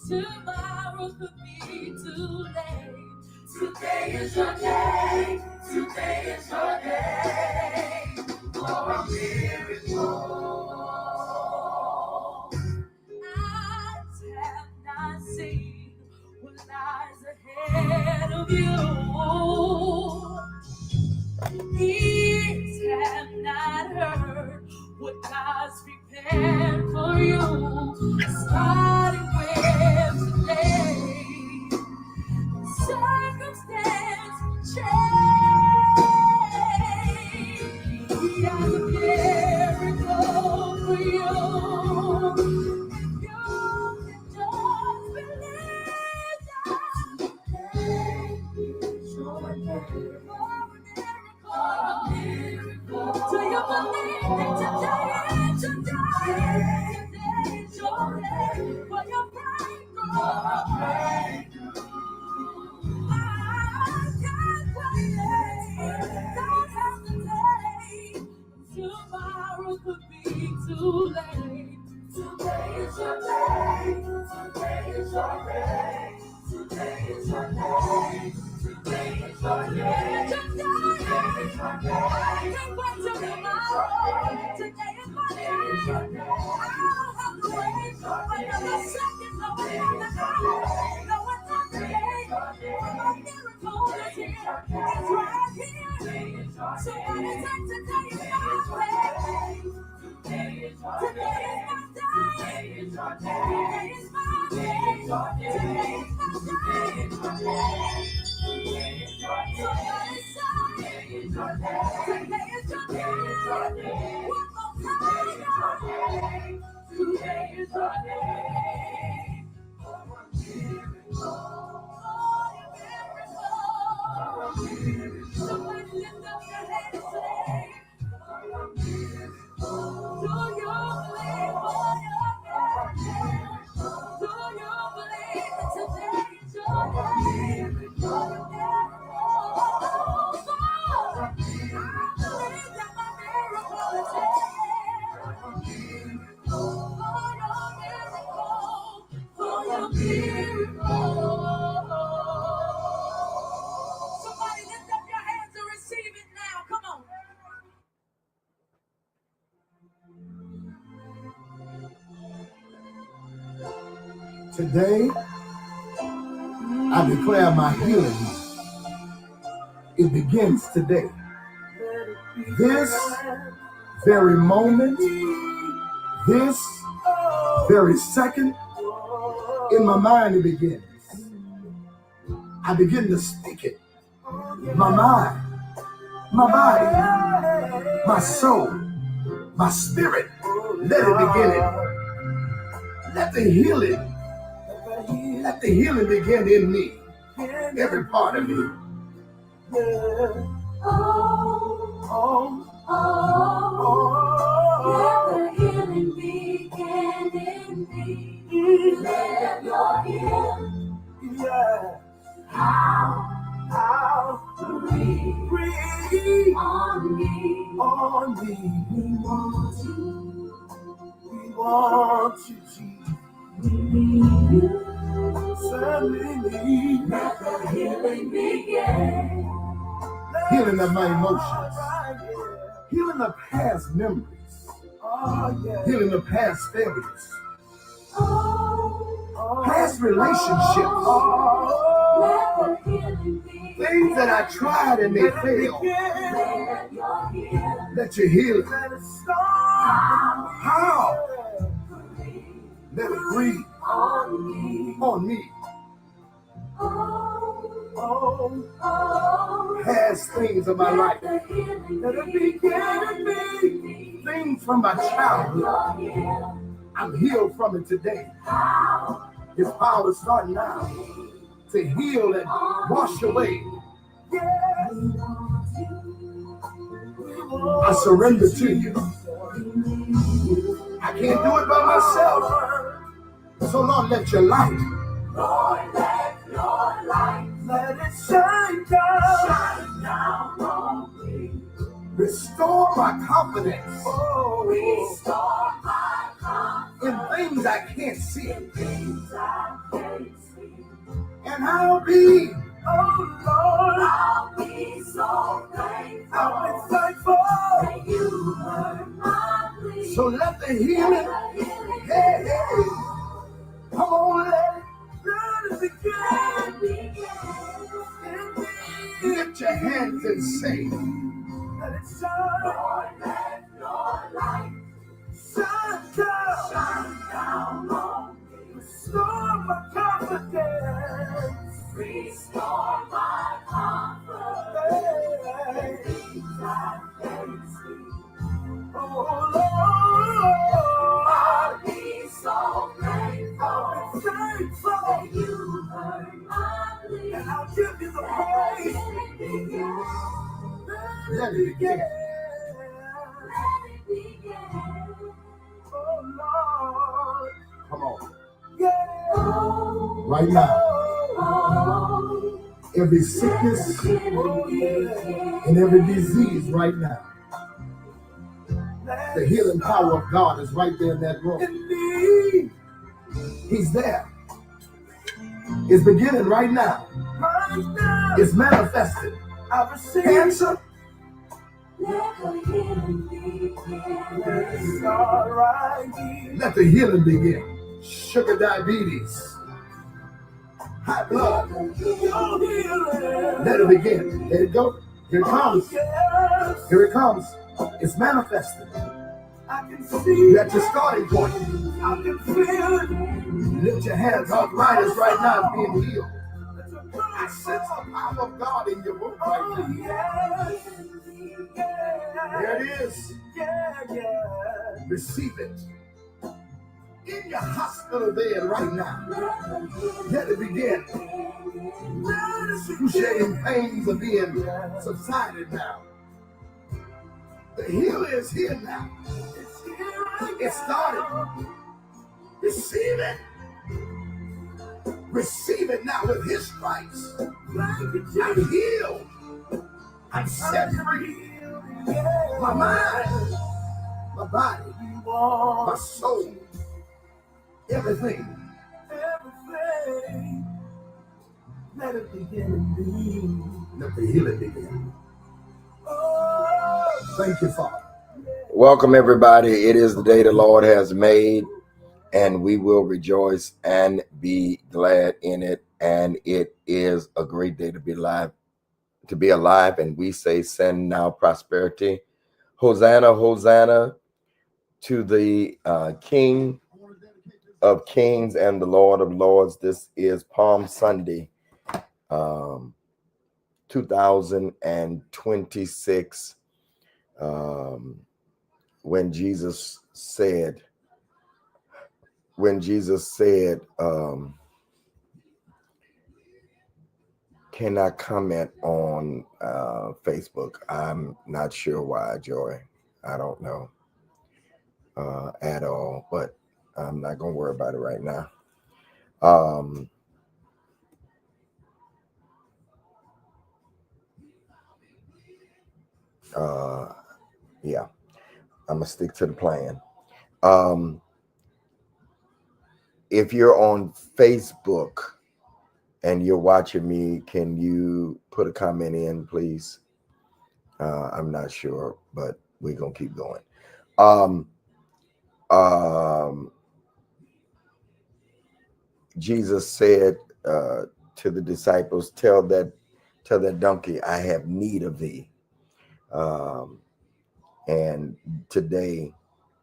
Tomorrow could be too late. Today is your day. Today is your day for a miracle. Eyes have not seen what lies ahead of you. Ears have not heard what God's prepared for you. Starting with today, circumstance change. He has a miracle for you. If you can just believe that today is your day for a miracle. Do you believe that today is your day? Today is your day for your breakthrough. Tomorrow could be too late. Today is your day. Today is your day. Today is your day. Today is your day. Today is your day. I can't wait till tomorrow. Today is my day. I don't have to wait another second, no another hour, no another day. My miracle is here. It's right here. Somebody say today is my day. Today is my day. Today is my day. Today is my day. Today is my day. Somebody say today is your day. One more time. Today is your day. For a miracle. Somebody lift up your head and say, do you believe for your day? Do you believe that today is your day? For your miracle. I believe that my miracle is here. For your miracle. For your miracle. Somebody lift up your hands and receive it now. Come on. Today, I declare my healing. It begins today. This very moment, this very second, in my mind it begins. I begin to speak it. My mind, my body, my soul, my spirit, let it begin it. Let the healing begin in me, every part of me. Let the healing begin in me. Let your healing, how breathe on me. We want you, Jesus. We need you. Certainly. Let the healing begin. Healing of my emotions, healing of past memories, healing of past failures, past relationships, things that I tried and they failed. Let your healing, how? Let it breathe on me. Past things of my life, let it begin me. Things from my childhood, I'm healed from it today. His power is starting now to heal and wash away. I surrender to you. I can't do it by myself. So Lord, let your light, Lord, let your light, let it shine down on me. Restore my confidence. Restore my confidence in things I can't see. in things I And I'll be, oh Lord, I'll be so thankful. I'll be thankful That you heard my plea. So let the healing, hey, hey, come on, let it begin. Lift your hands and say, let it shine. Lord, let your light shine down on me. Restore my confidence. Restore my confidence. Hey. Things I can't see. Oh Lord, I'll be so thankful. I'll be thankful. That you heard my plea. And I'll give you the praise. Let it begin. Let it begin. Oh Lord, come on. Yeah. Right now, Oh, every sickness and every disease right now, the healing power of God is right there in that room. He's there. It's beginning right now. It's manifested. Cancer. Let the healing begin. Sugar diabetes. High blood. Let it begin. Let it go. Here it comes. Here it comes. It's manifested. You're at your starting point. I can feel it. Lift your hands. Arthritis right now is being healed. I sense the power of God in your room right now. There it is. Receive it. In your hospital bed right now. Let it begin. Excruciating pains are being subsided now. The healer is here now. It started. Receive it. Receive it now with his stripes. I'm healed. I'm set free. My mind, my body, my soul, everything. Let it begin in me. Let the healing begin. Thank you, Father. Welcome, everybody. It is the day the Lord has made, and we will rejoice and be glad in it. And it is a great day to be alive. And we say, send now prosperity. Hosanna, Hosanna to the King of Kings and the Lord of Lords. This is Palm Sunday, 2026. When Jesus said, can I comment on Facebook? I'm not sure why, Joy. I don't know at all, but I'm not going to worry about it right now. Yeah, I'm going to stick to the plan. If you're on Facebook and you're watching me, can you put a comment in, please? I'm not sure, but we're going to keep going. Jesus said to the disciples, tell that donkey, I have need of thee. And today,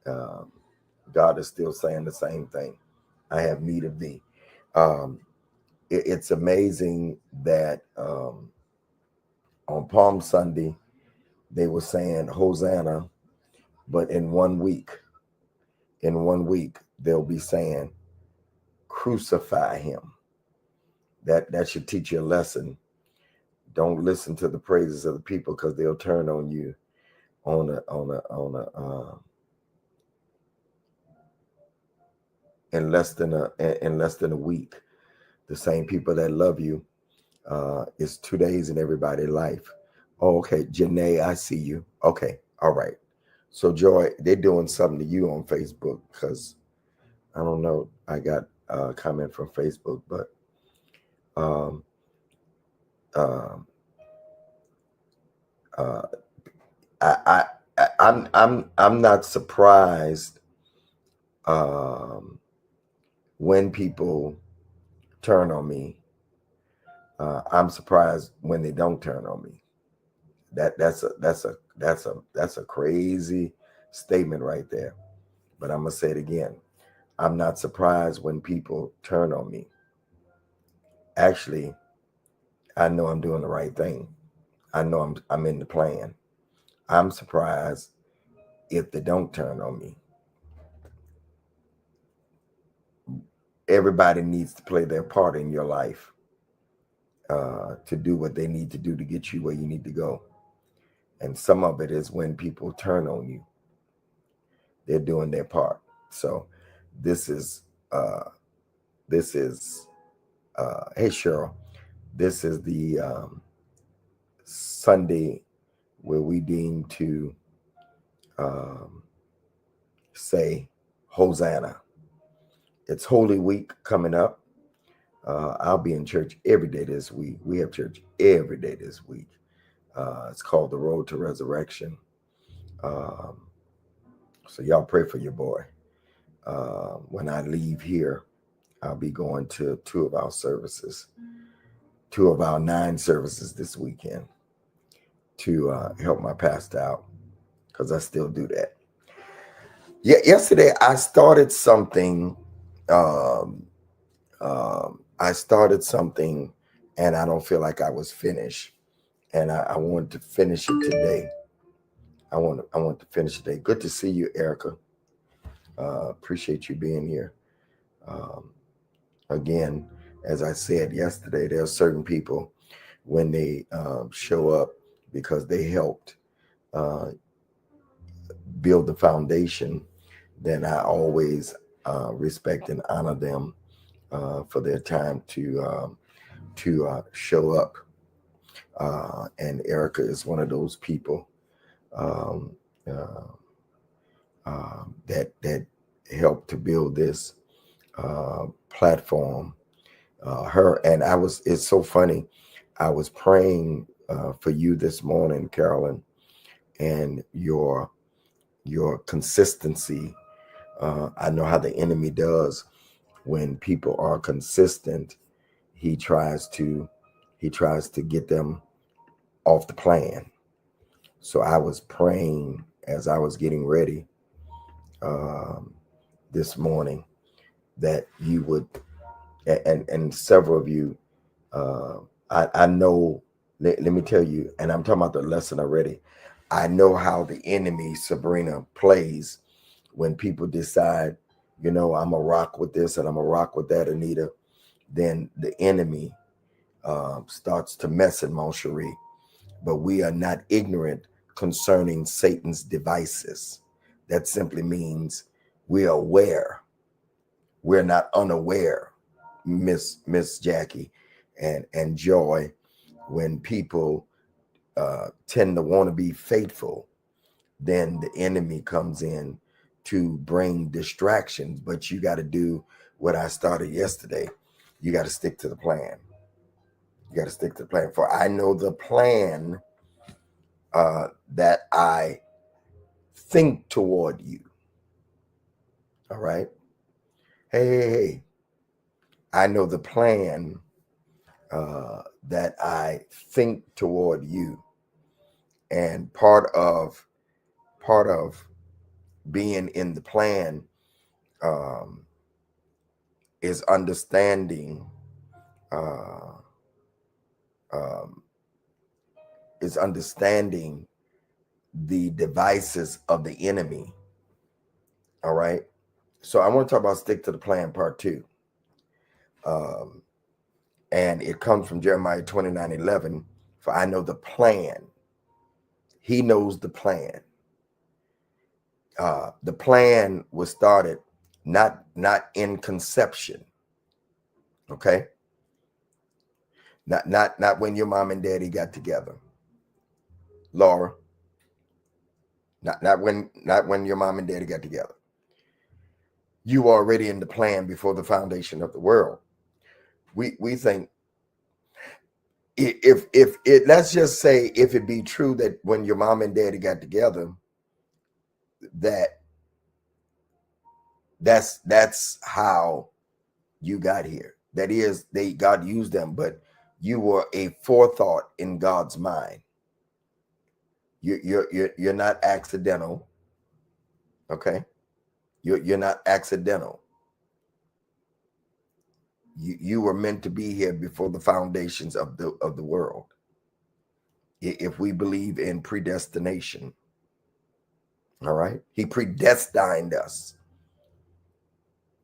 God is still saying the same thing. I have need of thee. It's amazing that on Palm Sunday, they were saying Hosanna, but in 1 week, they'll be saying crucify him. That should teach you a lesson. Don't listen to the praises of the people, because they'll turn on you in less than a week. The same people that love you is 2 days in everybody's life. Oh, okay, Janae, I see you. Okay, all right. So Joy, they're doing something to you on Facebook, because I don't know. I got comment from Facebook, but um, um, uh, I, I'm not surprised when people turn on me. I'm surprised when they don't turn on me. That's a crazy statement right there. But I'm gonna say it again. I'm not surprised when people turn on me. Actually, I know I'm doing the right thing. I know I'm in the plan. I'm surprised if they don't turn on me. Everybody needs to play their part in your life to do what they need to do to get you where you need to go. And some of it is when people turn on you. They're doing their part. So this is this is hey Cheryl, this is the Sunday where we deem to um, say Hosanna. It's Holy Week coming up. I'll be in church every day this week. We have church every day this week. It's called the Road to Resurrection. Um, so y'all pray for your boy. When I leave here, I'll be going to two of our services, two of our 9 services this weekend to help my pastor out, because I still do that. Yeah, yesterday I started something. I started something, and I don't feel like I was finished, and I wanted to finish it today. I want to finish today. Good to see you, Erica. Appreciate you being here. Um, Again, as I said yesterday, there are certain people when they show up because they helped uh, build the foundation, then I always respect and honor them for their time to show up. And Erica is one of those people um, uh, that helped to build this platform. Her and I was. It's so funny. I was praying for you this morning, Carolyn, and your consistency. I know how the enemy does when people are consistent. He tries to get them off the plan. So I was praying as I was getting ready um, this morning that you would, and several of you, uh, I know. Let me tell you, and I'm talking about the lesson already. I know how the enemy, Sabrina, plays when people decide, I'm a rock with this and I'm a rock with that, Anita. Then the enemy starts to mess in Mon Cherie. But we are not ignorant concerning Satan's devices. That simply means we're aware. We're not unaware, Miss Jackie and Joy, when people tend to want to be faithful, then the enemy comes in to bring distractions. But you got to do what I started yesterday. You got to stick to the plan. You got to stick to the plan. For I know the plan that I think toward you. All right. Hey. I know the plan that I think toward you. And part of being in the plan um, is understanding uh, um, the devices of the enemy. All right. So I want to talk about stick to the plan part 2. And it comes from Jeremiah 29:11. For I know the plan. He knows the plan. The plan was started not in conception. Okay. Not when your mom and daddy got together. Laura. Not when your mom and daddy got together. You were already in the plan before the foundation of the world. We think if it, let's just say, if it be true that when your mom and daddy got together, that that's how you got here. That is, God used them, but you were a forethought in God's mind. You're not accidental. Okay, you're not accidental. You were meant to be here before the foundations of the world. If we believe in predestination, all right, He predestined us.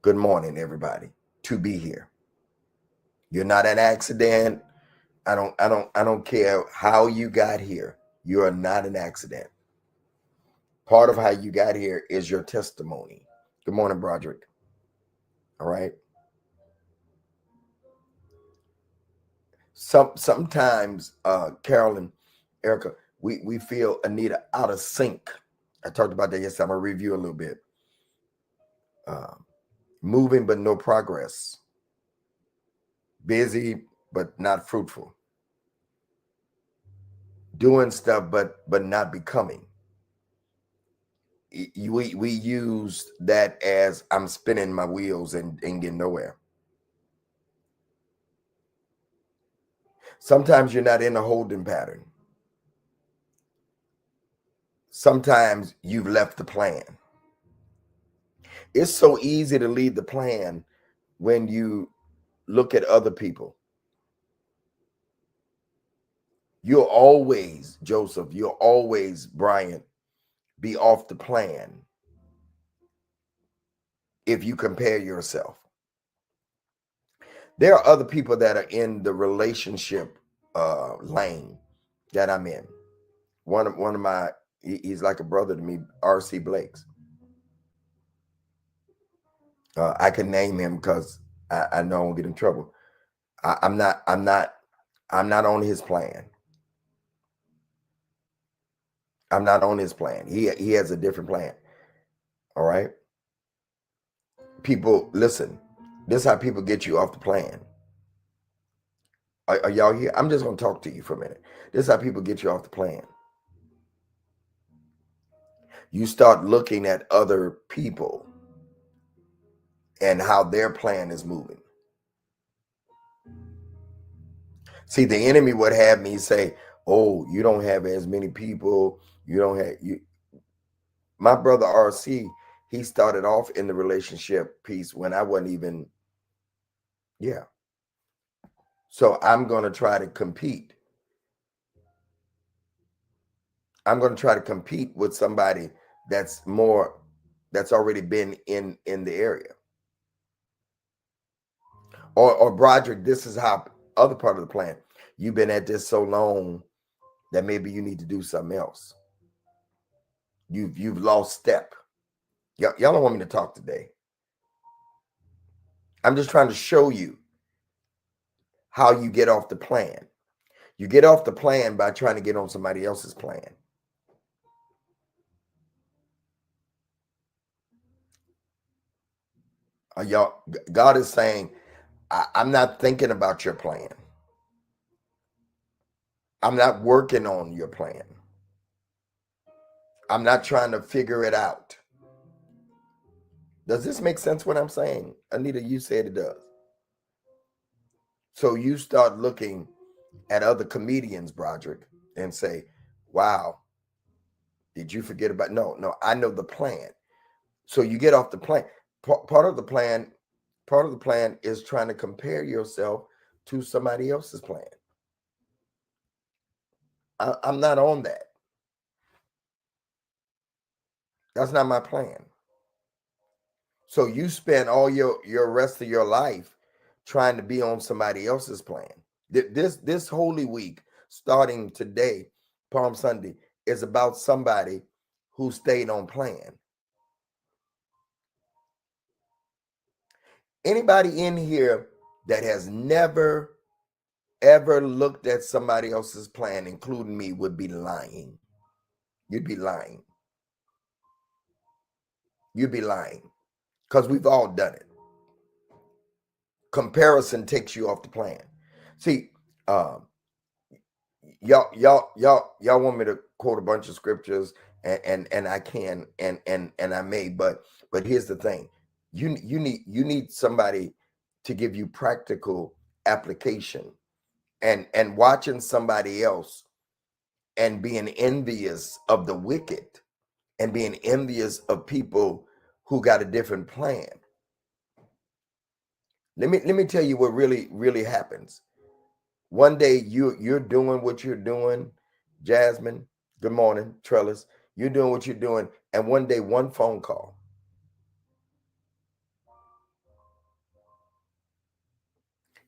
Good morning, everybody, to be here. You're not an accident. I don't care how you got here. You are not an accident. Part of how you got here is your testimony. Good morning, Broderick. All right. Sometimes, Carolyn, Erica, we feel Anita out of sync. I talked about that yesterday. I'm gonna review a little bit. Moving but no progress. Busy but not fruitful. Doing stuff but not becoming. We used that as I'm spinning my wheels and getting nowhere. Sometimes you're not in a holding pattern. Sometimes you've left the plan. It's so easy to leave the plan when you look at other people. You'll always, Joseph, you'll always, Brian, be off the plan if you compare yourself. There are other people that are in the relationship lane that I'm in. One of my, he's like a brother to me, R.C. Blake's. I can name him because I know I won't get in trouble. I'm not on his plan. I'm not on his plan. He has a different plan. All right. People, listen. This is how people get you off the plan. Are y'all here? I'm just gonna talk to you for a minute. This is how people get you off the plan. You start looking at other people and how their plan is moving. See, the enemy would have me say, "Oh, you don't have as many people. You don't have you." My brother RC, he started off in the relationship piece when I wasn't even. Yeah. So I'm going to try to compete. I'm going to try to compete with somebody that's already been in the area. Or Broderick, this is how other part of the plan. You've been at this so long that maybe you need to do something else. You've lost step. Y'all don't want me to talk today. I'm just trying to show you how you get off the plan. You get off the plan by trying to get on somebody else's plan. Y'all, God is saying, I'm not thinking about your plan. I'm not working on your plan. I'm not trying to figure it out. Does this make sense what I'm saying? Anita, you said it does. So you start looking at other comedians, Broderick, and say, wow, did you forget about? No, I know the plan. So you get off the plan. Part of the plan is trying to compare yourself to somebody else's plan. I'm not on that. That's not my plan. So you spend all your rest of your life trying to be on somebody else's plan. This Holy Week, starting today, Palm Sunday, is about somebody who stayed on plan. Anybody in here that has never ever looked at somebody else's plan, including me, would be lying. You'd be lying. You'd be lying. because we've all done it. Comparison takes you off the plan. See, y'all want me to quote a bunch of scriptures, and I can, and I may, but here's the thing: you need somebody to give you practical application, and watching somebody else and being envious of the wicked and being envious of people who got a different plan. Let me tell you what really happens. One day you're doing what you're doing, Jasmine. Good morning, Trellis. You're doing what you're doing, and one day one phone call.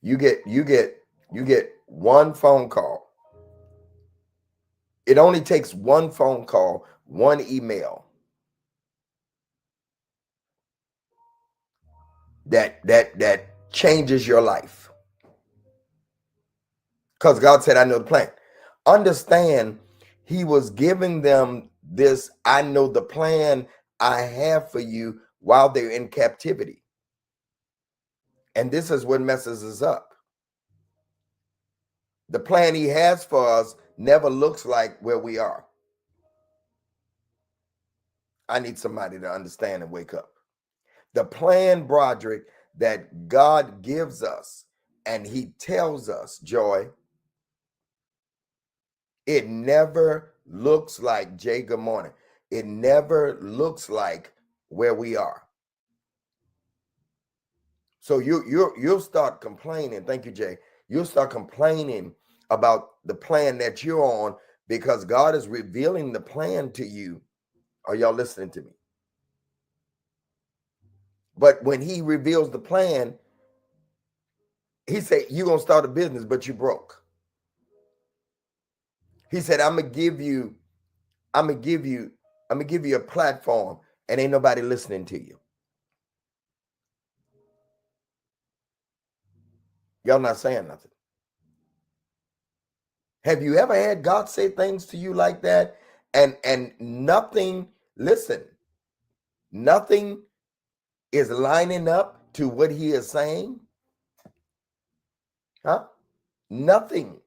You get one phone call. It only takes one phone call, one email that changes your life. Because God said, I know the plan. Understand, he was giving them this, I know the plan I have for you while they're in captivity. And this is what messes us up. The plan he has for us never looks like where we are. I need somebody to understand and wake up. The plan, Broderick, that God gives us and he tells us, Joy, it never looks like, Jay, good morning. It never looks like where we are. So you'll start complaining. Thank you, Jay. You'll start complaining about the plan that you're on because God is revealing the plan to you. Are y'all listening to me? But when he reveals the plan, he said, you're going to start a business, but you broke. He said, I'm going to give you a platform and ain't nobody listening to you. Y'all not saying nothing. Have you ever had God say things to you like that? And nothing, listen, nothing is lining up to what he is saying? Huh? Nothing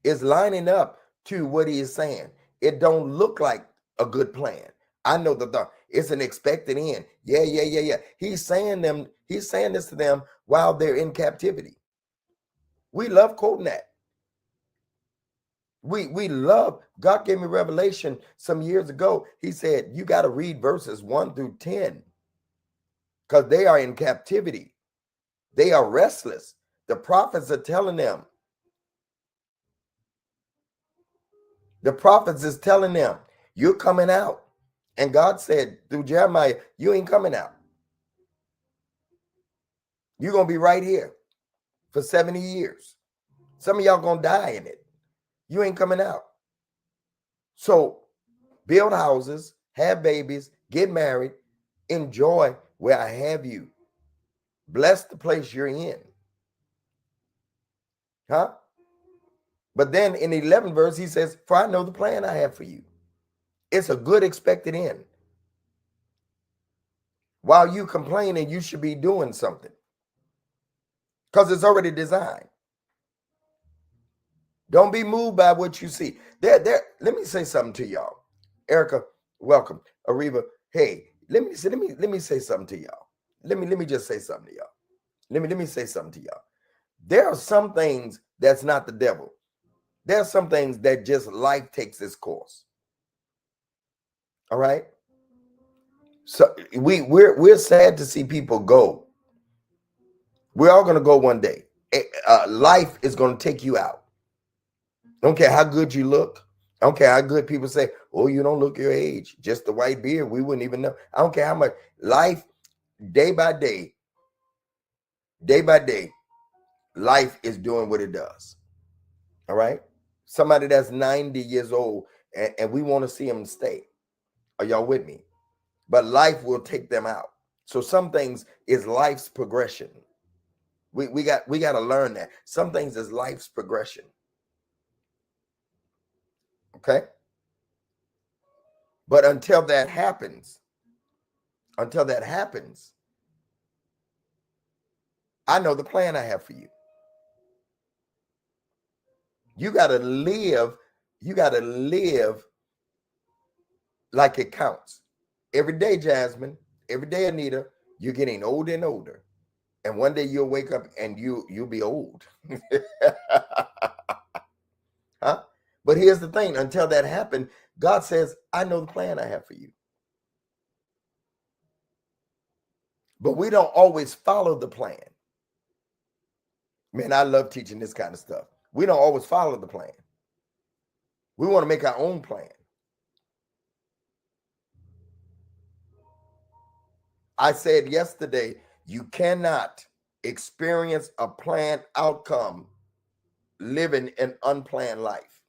is lining up to what he is saying. It don't look like a good plan. I know that it's an expected end. Yeah. He's saying this to them while they're in captivity. We love quoting that. We love, God gave me revelation some years ago. He said, you got to read verses 1 through 10 because they are in captivity. They are restless. The prophets are telling them. The prophets is telling them, you're coming out. And God said through Jeremiah, you ain't coming out. You're going to be right here for 70 years. Some of y'all going to die in it. You ain't coming out. So build houses, have babies, get married, enjoy where I have you. Bless the place you're in. Huh? But then in the 11th verse, he says, for I know the plan I have for you. It's a good expected end. While you complaining, you should be doing something. Because it's already designed. Don't be moved by what you see. Let me say something to y'all. Erica, welcome. Ariva, hey, let me say something to y'all. Let me just say something to y'all. Let me say something to y'all. There are some things that's not the devil. There are some things that just life takes its course. All right. So we're sad to see people go. We're all gonna go one day. Life is gonna take you out. I don't care how good you look. I don't care how good people say, oh, you don't look your age. Just the white beard. We wouldn't even know. I don't care how much. Life, day by day, life is doing what it does. All right. Somebody that's 90 years old and we want to see them stay. Are y'all with me? But life will take them out. So some things is life's progression. We got to learn that. Some things is life's progression. Okay. But until that happens, I know the plan I have for you. You got to live. You got to live like it counts. Every day, Jasmine, every day, Anita, you're getting older and older. And one day you'll wake up and you'll be old. Huh? But here's the thing, until that happened, God says, I know the plan I have for you. But we don't always follow the plan. Man, I love teaching this kind of stuff. We don't always follow the plan. We want to make our own plan. I said yesterday, you cannot experience a planned outcome living an unplanned life.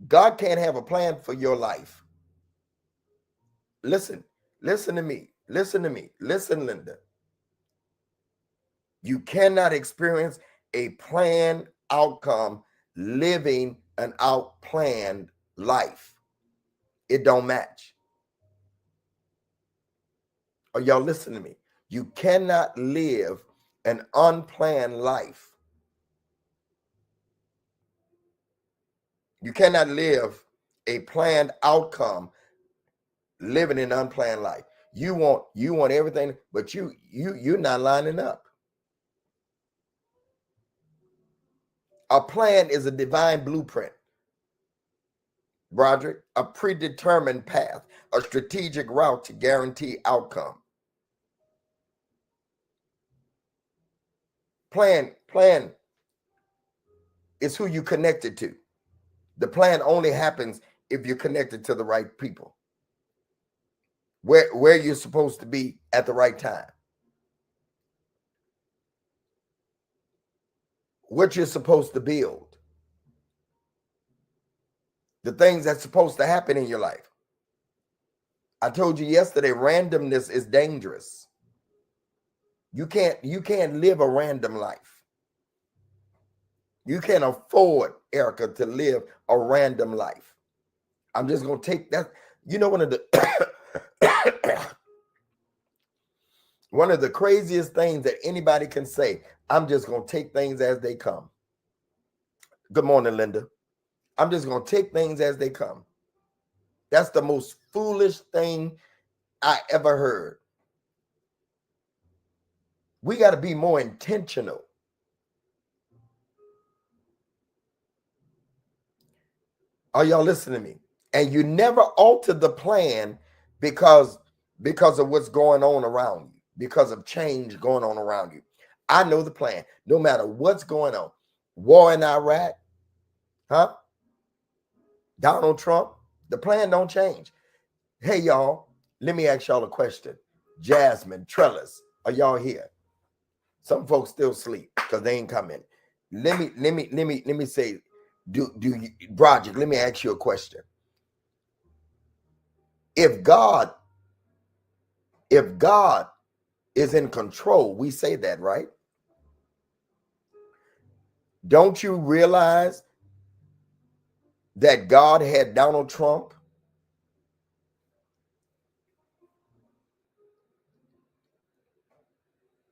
God can't have a plan for your life. Listen to me. Listen to me. Listen, Linda. You cannot experience a planned outcome living an outplanned life. It don't match. Are y'all listening to me? You cannot live an unplanned life. You cannot live a planned outcome living an unplanned life. You want everything, but you're not lining up. A plan is a divine blueprint, Broderick, a predetermined path, a strategic route to guarantee outcome. Plan is who you connected to. The plan only happens if you're connected to the right people. Where you're supposed to be at the right time. What you're supposed to build. The things that's supposed to happen in your life. I told you yesterday, randomness is dangerous. You can't live a random life. You can't afford, Erica, to live a random life. I'm just going to take that. You know, one of the craziest things that anybody can say, I'm just going to take things as they come. Good morning, Linda. I'm just going to take things as they come. That's the most foolish thing I ever heard. We got to be more intentional. Are y'all listening to me? And you never alter the plan because of what's going on around you, because of change going on around you. I know the plan, no matter what's going on. War in Iraq, huh? Donald Trump, the plan don't change. Hey, y'all, let me ask y'all a question. Jasmine, Trellis, are y'all here? Some folks still sleep because they ain't coming. Let me say, do you, Broderick, let me ask you a question. If God is in control, we say that, right? Don't you realize that God had Donald Trump?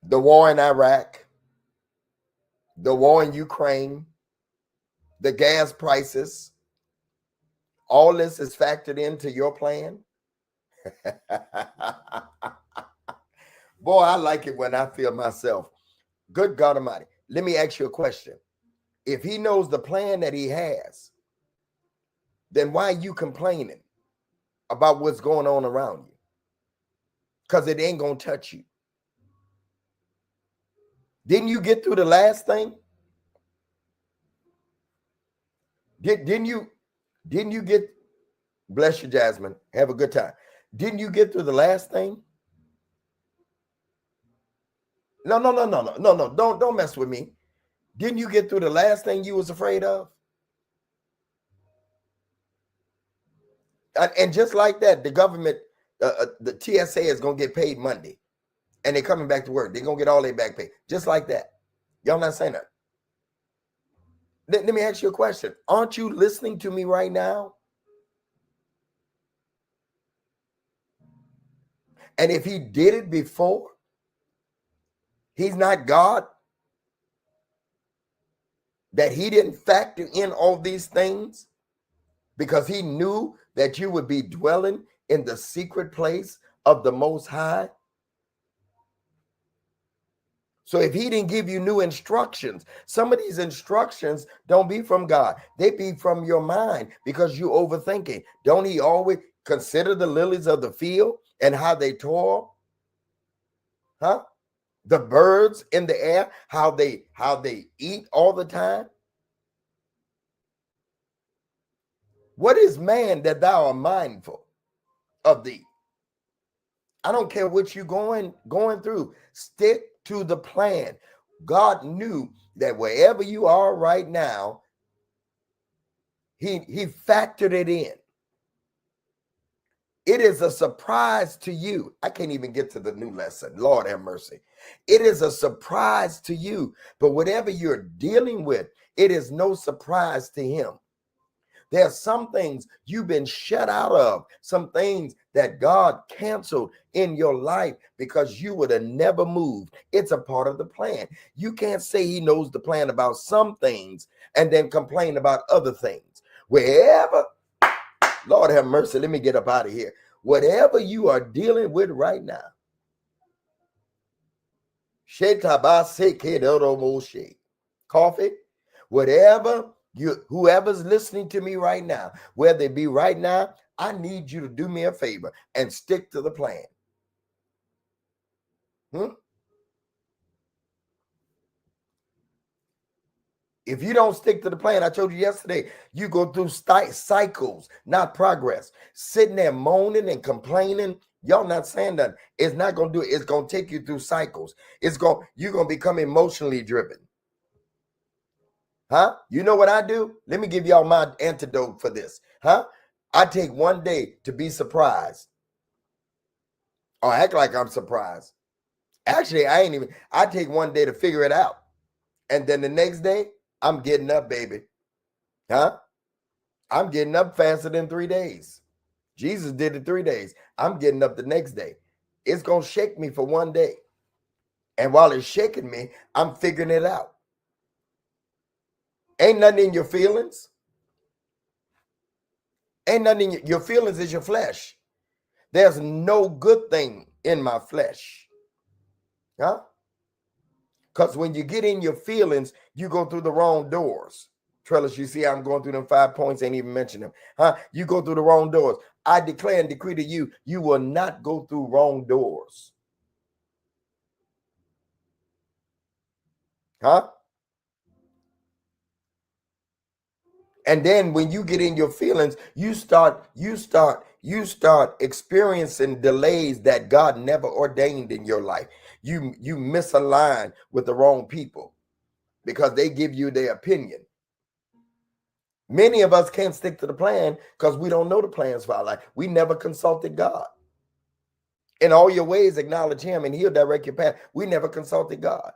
The war in Iraq, the war in Ukraine, the gas prices, all this is factored into your plan? Boy, I like it when I feel myself. Good God Almighty. Let me ask you a question. If he knows the plan that he has, then why are you complaining about what's going on around you? Because it ain't going to touch you. Didn't you get through the last thing? Didn't you get, bless you, Jasmine, have a good time. Didn't you get through the last thing? No, don't mess with me. Didn't you get through the last thing you was afraid of? And just like that, the government, the TSA is going to get paid Monday. And they're coming back to work. They're going to get all their back pay. Just like that. Y'all not saying that. Let me ask you a question. Aren't you listening to me right now? And if he did it before, He's not God, that he didn't factor in all these things because he knew that you would be dwelling in the secret place of the Most High. So if he didn't give you new instructions, some of these instructions don't be from God. They be from your mind because you overthinking. Don't he always consider the lilies of the field and how they toil? Huh? The birds in the air, how they eat all the time. What is man that thou art mindful of thee? I don't care what you're going through. Stick to the plan. God knew that wherever you are right now, he factored it in. It is a surprise to you. I can't even get to the new lesson. Lord have mercy. It is a surprise to you. But whatever you're dealing with, it is no surprise to him. There are some things you've been shut out of, some things that God canceled in your life because you would have never moved. It's a part of the plan. You can't say he knows the plan about some things and then complain about other things. Wherever, Lord have mercy, let me get up out of here. Whatever you are dealing with right now, coffee, whatever whoever's listening to me right now, whether it be right now, I need you to do me a favor and stick to the plan. If you don't stick to the plan, I told you yesterday, you go through cycles, not progress. Sitting there moaning and complaining, y'all not saying that. It's not going to do it. It's going to take you through cycles. You're going to become emotionally driven. Huh? You know what I do? Let me give y'all my antidote for this. Huh? I take one day to be surprised. Or act like I'm surprised. Actually, I take one day to figure it out. And then the next day, I'm getting up, baby. Huh? I'm getting up faster than 3 days. Jesus did it 3 days. I'm getting up the next day. It's going to shake me for one day. And while it's shaking me, I'm figuring it out. Ain't nothing in your feelings. Ain't nothing in your feelings is your flesh. There's no good thing in my flesh. Huh? Because when you get in your feelings, you go through the wrong doors. Trellis, you see I'm going through them 5 points, ain't even mention them. Huh? You go through the wrong doors. I declare and decree to you, you will not go through wrong doors. Huh? And then when you get in your feelings, you start experiencing delays that God never ordained in your life. You misalign with the wrong people because they give you their opinion. Many of us can't stick to the plan because we don't know the plans for our life. We never consulted God. In all your ways, acknowledge him and he'll direct your path. We never consulted God.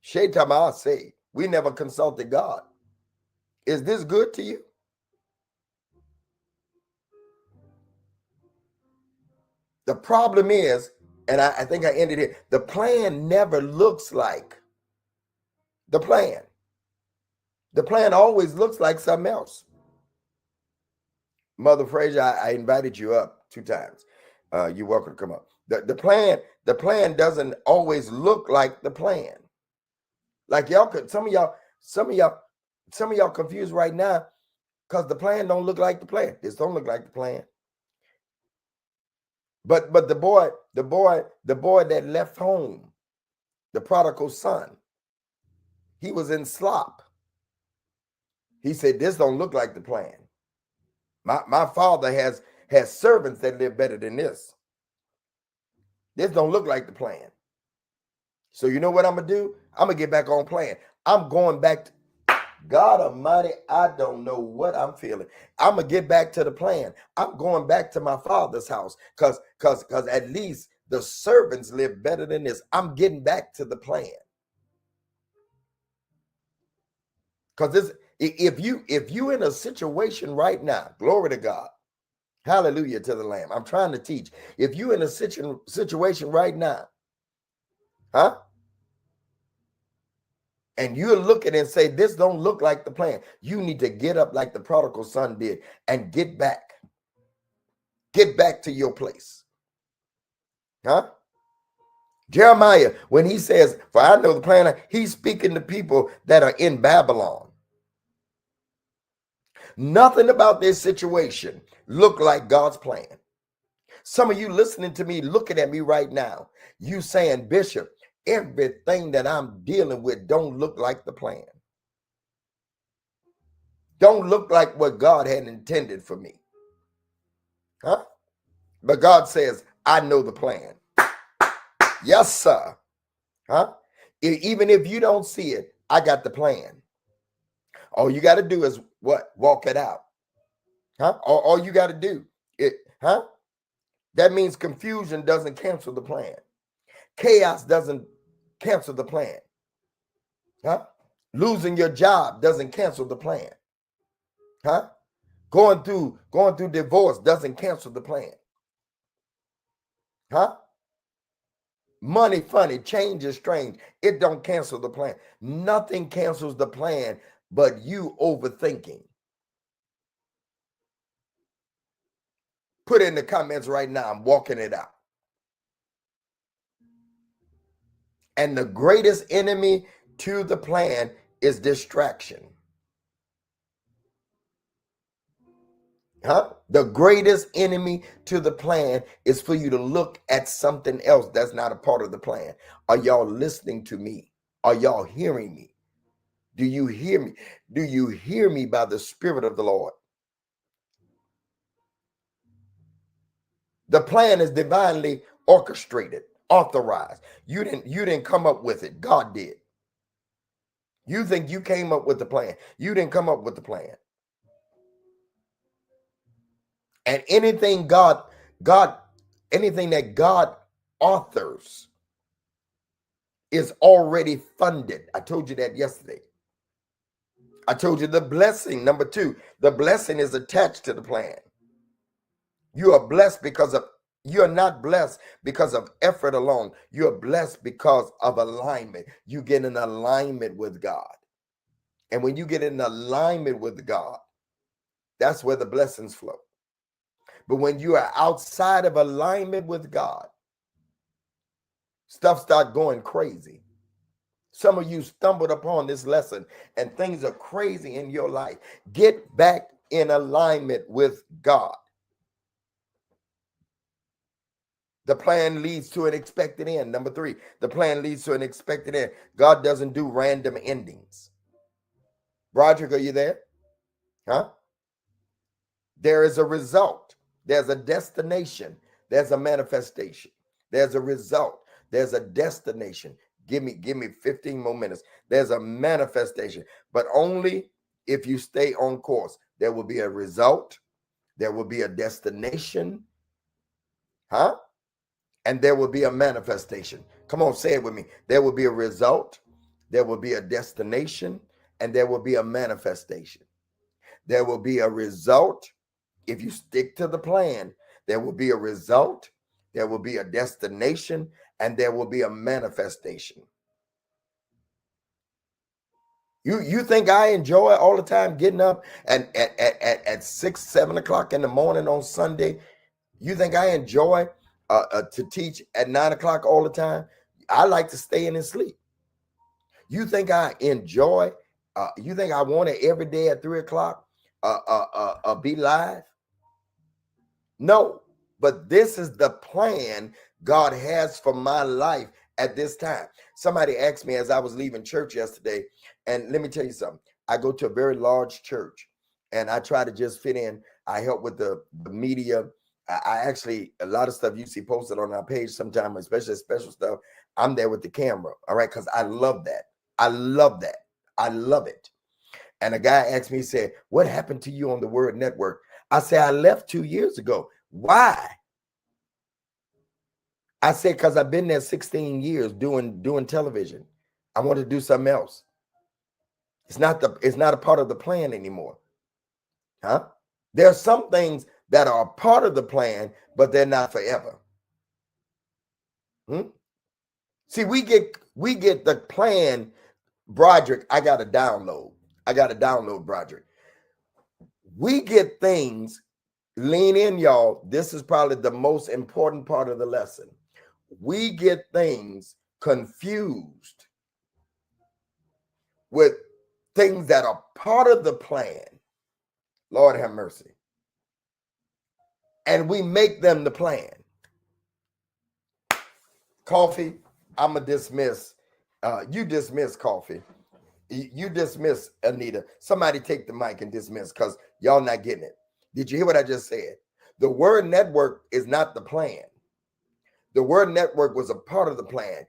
Shaitama say, we never consulted God. Is this good to you? The problem is, and I think I ended here, the plan never looks like the plan. The plan always looks like something else. Mother Frazier, I invited you up 2 times. You're welcome to come up. The plan doesn't always look like the plan. Like y'all could, some of y'all confused right now because the plan don't look like the plan. This don't look like the plan. But the boy that left home, the prodigal son, he was in slop. He said, this don't look like the plan. My father has servants that live better than this. This don't look like the plan. So you know what I'm going to do? I'm going to get back on plan. I'm going back to God Almighty. I don't know what I'm feeling. I'm going to get back to the plan. I'm going back to my father's house because at least the servants live better than this. I'm getting back to the plan. Because if you in a situation right now, glory to God, hallelujah to the Lamb. I'm trying to teach. If you in a situation right now, Huh? And you're looking and say, this don't look like the plan. You need to get up like the prodigal son did and get back. Get back to your place. Huh? Jeremiah, when he says, for I know the plan, he's speaking to people that are in Babylon. Nothing about this situation looked like God's plan. Some of you listening to me, looking at me right now, you saying, Bishop, everything that I'm dealing with don't look like the plan. Don't look like what God had intended for me. Huh? But God says, I know the plan. Yes, sir. Huh? Even if you don't see it, I got the plan. All you got to do is what? Walk it out. Huh? All you got to do it. Huh? That means confusion doesn't cancel the plan. Chaos doesn't cancel the plan. Huh? Losing your job doesn't cancel the plan. Huh? Going through divorce doesn't cancel the plan. Huh? Money funny, change is strange. It don't cancel the plan. Nothing cancels the plan but you overthinking. Put in the comments right now, I'm walking it out. And the greatest enemy to the plan is distraction. Huh? The greatest enemy to the plan is for you to look at something else that's not a part of the plan. Are y'all listening to me? Are y'all hearing me? Do you hear me? Do you hear me by the Spirit of the Lord? The plan is divinely orchestrated, authorized. You didn't come up with it. God did. You think you came up with the plan. You didn't come up with the plan. And anything anything that God authors is already funded. I told you that yesterday. I told you the blessing, number 2, the blessing is attached to the plan. You are blessed you are not blessed because of effort alone. You are blessed because of alignment. You get in alignment with God. And when you get in alignment with God, that's where the blessings flow. But when you are outside of alignment with God, stuff start going crazy. Some of you stumbled upon this lesson and things are crazy in your life. Get back in alignment with God. The plan leads to an expected end. Number 3, the plan leads to an expected end. God doesn't do random endings. Broderick, are you there? Huh? There is a result. There's a destination. There's a manifestation. There's a result. There's a destination. Give me 15 more minutes. There's a manifestation, but only if you stay on course. There will be a result. There will be a destination. Huh? And there will be a manifestation. Come on, say it with me. There will be a result. There will be a destination, and there will be a manifestation. There will be a result. If you stick to the plan, there will be a result, there will be a destination, and there will be a manifestation. You think I enjoy all the time getting up and at 6, 7 o'clock in the morning on Sunday? You think I enjoy to teach at 9 o'clock all the time? I like to stay in and sleep. You think I enjoy? You think I want it every day at 3 o'clock? Be live? No, but this is the plan God has for my life at this time. Somebody asked me as I was leaving church yesterday, and let me tell you something. I go to a very large church, and I try to just fit in. I help with the media. I actually, a lot of stuff you see posted on our page sometimes, especially special stuff, I'm there with the camera, all right, because I love that. I love that. I love it. And a guy asked me, he said, what happened to you on the Word Network? I said, I left 2 years ago. Why? I said, because I've been there 16 years doing television. I want to do something else. It's not a part of the plan anymore. Huh? There are some things that are a part of the plan, but they're not forever. See, we get the plan. Broderick, I got to download. Broderick. We get things, lean in, y'all. This is probably the most important part of the lesson. We get things confused with things that are part of the plan. Lord have mercy. And we make them the plan. Coffee, I'm going to dismiss. You dismiss Coffee. You dismiss Anita. Somebody take the mic and dismiss because y'all not getting it. Did you hear what I just said? The word network is not the plan. The word network was a part of the plan.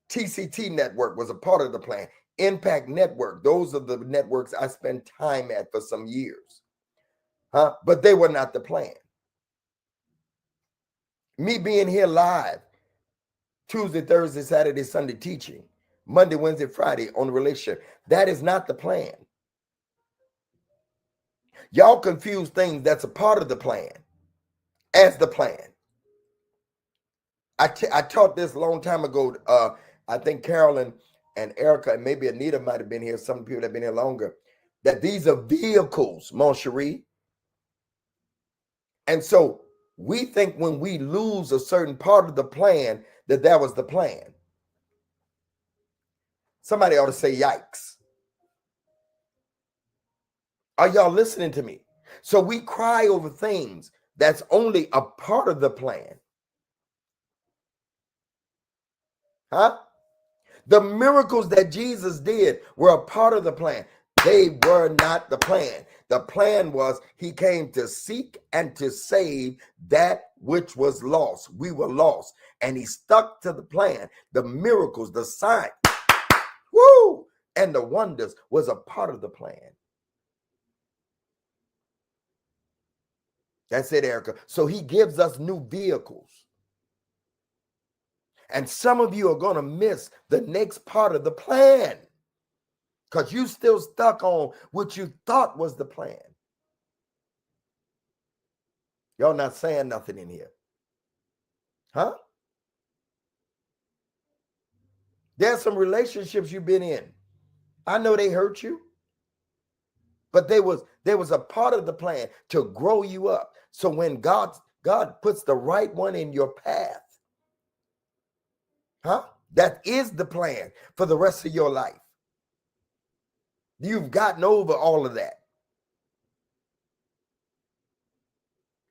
TCT network was a part of the plan. Impact network. Those are the networks I spent time at for some years. But they were not the plan. Me being here live Tuesday, Thursday, Saturday, Sunday teaching, Monday, Wednesday, Friday on the relationship. That is not the plan. Y'all confuse things that's a part of the plan as the plan. I taught this a long time ago. I think Carolyn and Erica and maybe Anita might have been here. Some people have been here longer. That these are vehicles, mon chéri. And so we think when we lose a certain part of the plan that was the plan. Somebody ought to say yikes. Are y'all listening to me? So we cry over things that's only a part of the plan. The miracles that Jesus did were a part of the plan. They were not the plan. The plan was he came to seek and to save that which was lost. We were lost. And he stuck to the plan. The miracles, the signs, and the wonders was a part of the plan. That's it, Erica. So he gives us new vehicles. And some of you are going to miss the next part of the plan because you still stuck on what you thought was the plan. Y'all not saying nothing in here. There's some relationships you've been in. I know they hurt you, but there was a part of the plan to grow you up. So when God puts the right one in your path, that is the plan for the rest of your life. You've gotten over all of that.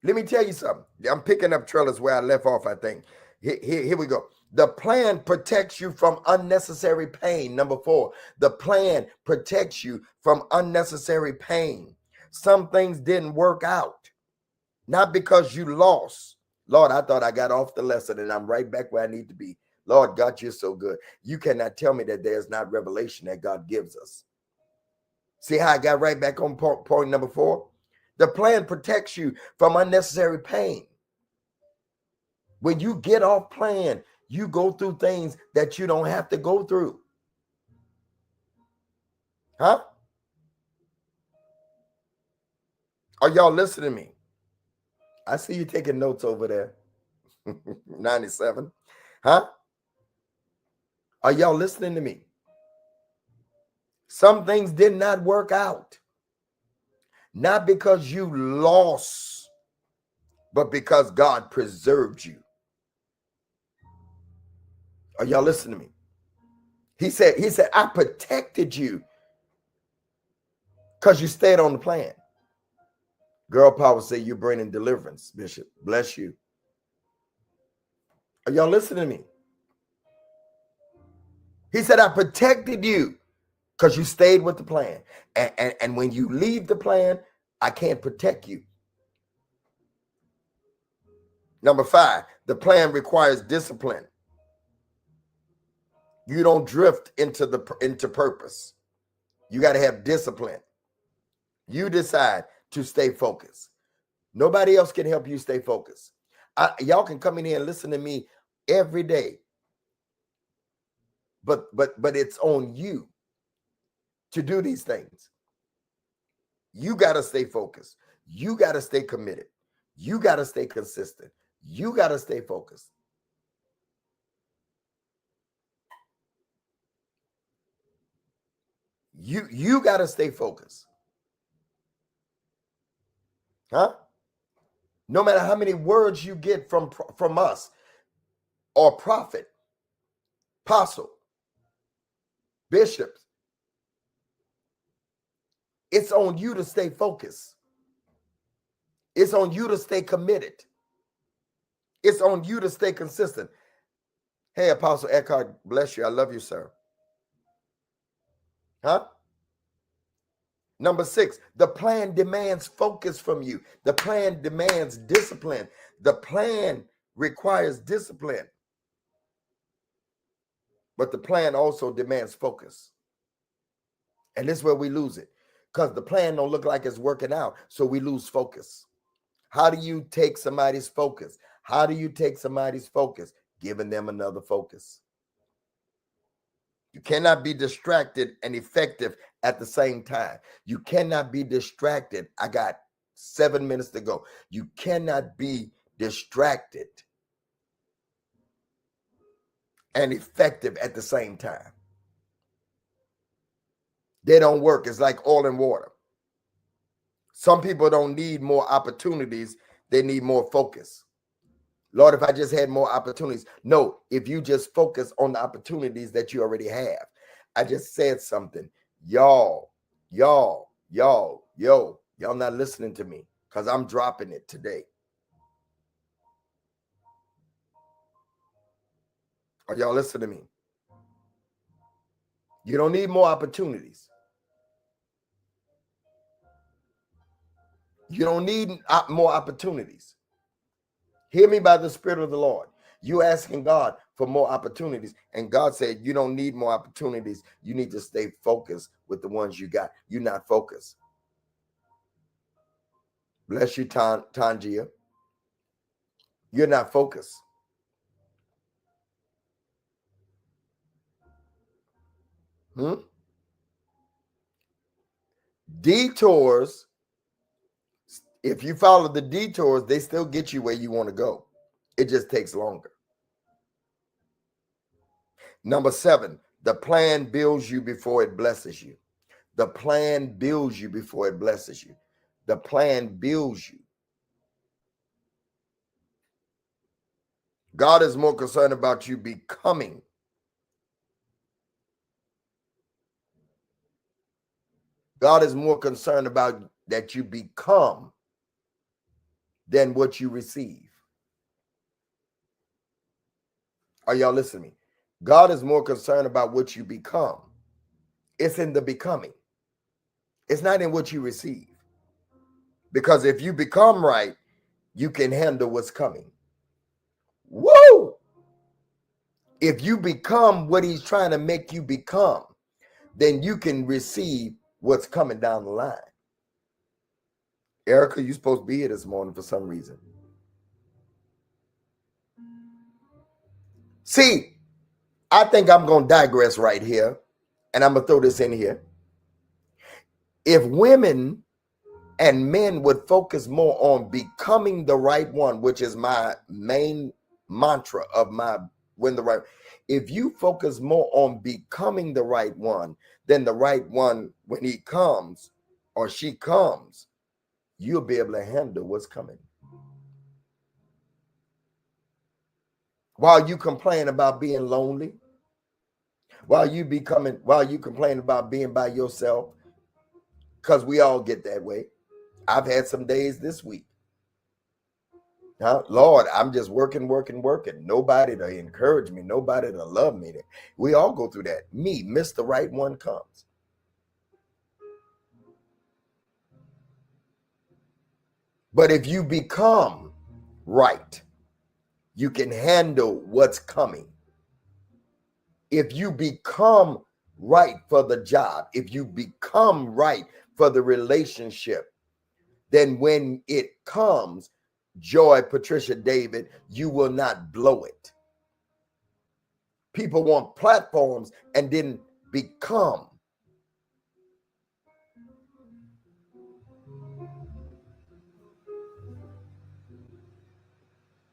Let me tell you something. I'm picking up Trellis where I left off, I think. Here we go. The plan protects you from unnecessary pain. Number 4, the plan protects you from unnecessary pain. Some things didn't work out, not because you lost. Lord, I thought I got off the lesson and I'm right back where I need to be. Lord, God, you're so good. You cannot tell me that there's not revelation that God gives us. See how I got right back on point number 4? The plan protects you from unnecessary pain. When you get off plan, you go through things that you don't have to go through. Are y'all listening to me? I see you taking notes over there. 97. Are y'all listening to me? Some things did not work out. Not because you lost, but because God preserved you. Are y'all listening to me? He said, I protected you because you stayed on the plan. Girl power say you're bringing deliverance, Bishop. Bless you. Are y'all listening to me? He said, I protected you because you stayed with the plan. And when you leave the plan, I can't protect you. Number 5, the plan requires discipline. You don't drift into purpose. You got to have discipline. You decide to stay focused. Nobody else can help you stay focused. Y'all can come in here and listen to me every day. But it's on you to do these things. You got to stay focused. You got to stay committed. You got to stay consistent. You got to stay focused. You got to stay focused. Huh? No matter how many words you get from us or prophet, apostle, bishops, it's on you to stay focused. It's on you to stay committed. It's on you to stay consistent. Hey, Apostle Eckhart, bless you. I love you, sir. Huh? Number 6, the plan demands focus from you. The plan demands discipline. The plan requires discipline. But the plan also demands focus. And this is where we lose it. Because the plan don't look like it's working out. So we lose focus. How do you take somebody's focus? How do you take somebody's focus? Giving them another focus. You cannot be distracted and effective at the same time. You cannot be distracted. I got 7 minutes to go. You cannot be distracted and effective at the same time. They don't work. It's like oil and water. Some people don't need more opportunities. They need more focus. Lord, if I just had more opportunities. No, if you just focus on the opportunities that you already have. I just said something. Y'all not listening to me because I'm dropping it today. Are y'all listening to me? You don't need more opportunities. You don't need more opportunities. Hear me by the Spirit of the Lord. You asking God for more opportunities. And God said, you don't need more opportunities. You need to stay focused with the ones you got. You're not focused. Bless you, Tangia. You're not focused. Detours, if you follow the detours, they still get you where you want to go. It just takes longer. Number 7, the plan builds you before it blesses you. The plan builds you before it blesses you. The plan builds you. God is more concerned about you becoming. God is more concerned about that you become than what you receive. Are y'all listening to me? God is more concerned about what you become. It's in the becoming. It's not in what you receive. Because if you become right, you can handle what's coming. Woo! If you become what he's trying to make you become, then you can receive what's coming down the line. Erica, you're supposed to be here this morning for some reason. See, I think I'm going to digress right here, and I'm going to throw this in here. If women and men would focus more on becoming the right one, which is my main mantra of my when the right, if you focus more on becoming the right one than the right one when he comes or she comes, you'll be able to handle what's coming. While you complain about being lonely, while you complain about being by yourself, because we all get that way. I've had some days this week. Lord, I'm just working. Nobody to encourage me, nobody to love me. We all go through that. Me, miss the right one comes. But if you become right, you can handle what's coming. If you become right for the job, if you become right for the relationship, then when it comes, Joy, Patricia, David, you will not blow it. People want platforms and didn't become.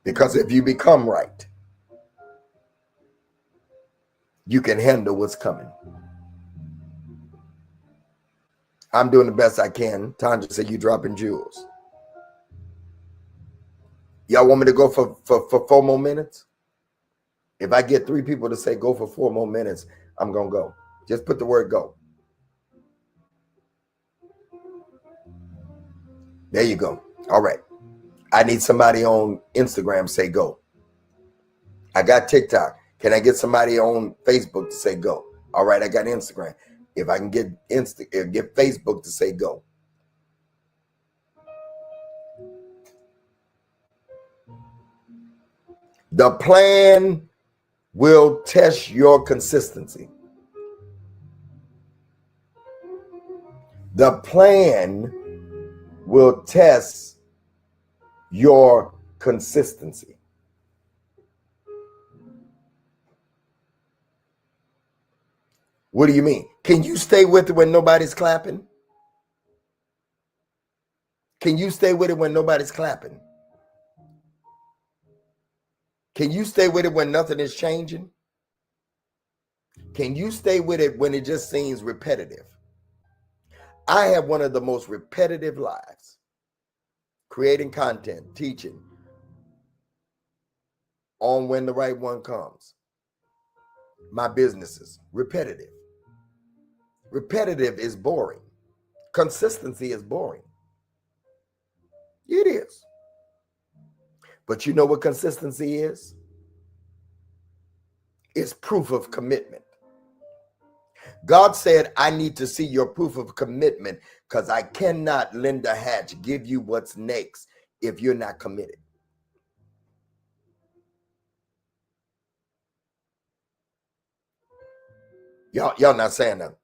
Because if you become right, you can handle what's coming. I'm doing the best I can. Tanja said you dropping jewels. Y'all want me to go for 4 more minutes? If I get 3 people to say go for 4 more minutes, I'm going to go. Just put the word go. There you go. All right. I need somebody on Instagram say go. I got TikTok. Can I get somebody on Facebook to say go? All right, I got Instagram. If I can get Facebook to say go. The plan will test your consistency. The plan will test your consistency. What do you mean? Can you stay with it when nobody's clapping? Can you stay with it when nobody's clapping? Can you stay with it when nothing is changing? Can you stay with it when it just seems repetitive? I have one of the most repetitive lives. Creating content, teaching on when the right one comes. My businesses, repetitive. Repetitive is boring. Consistency is boring. It is. But you know what consistency is? It's proof of commitment. God said, I need to see your proof of commitment because I cannot, Linda Hatch, give you what's next if you're not committed. Y'all not saying that.